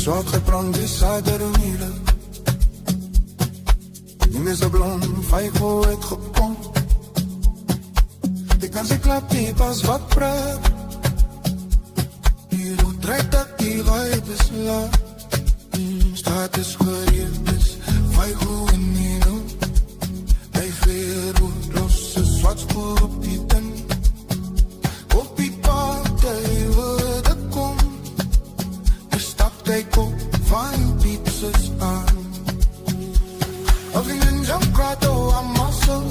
Zwart gebrand is suidermiele. Die mensen blond, vijf hoe het gepompt. Ik kan ze klap die pas wat praat. Hier hoe trekt dat die vibe is laat. Status gereed is, vijf hoe in die noem. Hij veer hoe los is, zwart spoor op die tent. Op die partij waar dat komt. They go find pizzas aan. Of in een jamkrato aan massa.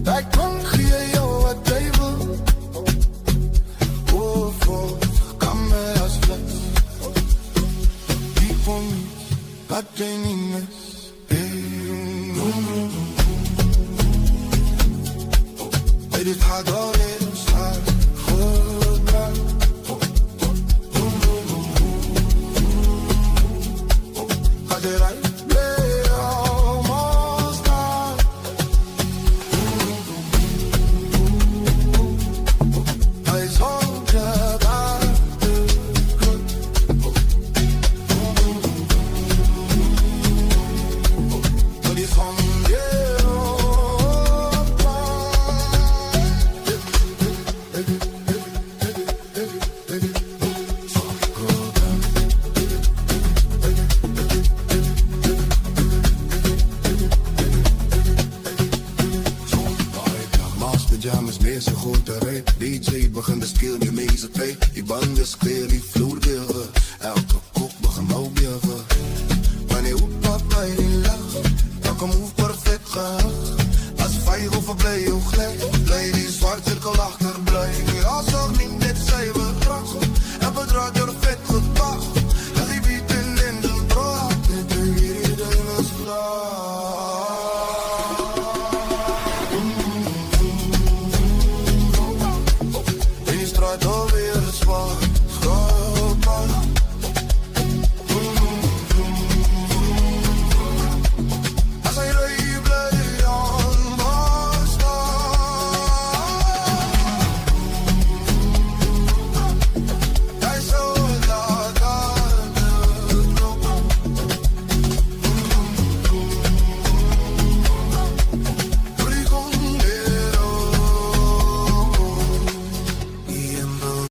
Hij kan geven jou wat hij wil. Oh, voor kan mij als flex. Die komt wat hij niet mis. Hey, dit gaat alweer staan. Gedraaid. Deze grote reet, DJ begint de skill, nu mee ze twee. Die band is clear, die vloer weer. Elke kop begint ook weer. Wanneer hoe papa in lach, elke move perfect gehaald. Als vijf of blij hoe gelijk, blij die zwart cirkel achter blij. Als ook niet dit zijn we graag, en bedraad door vet gepacht. Dat die bieten in de braak, dit doe hier iedereen als klaar. Alweer het zwaar,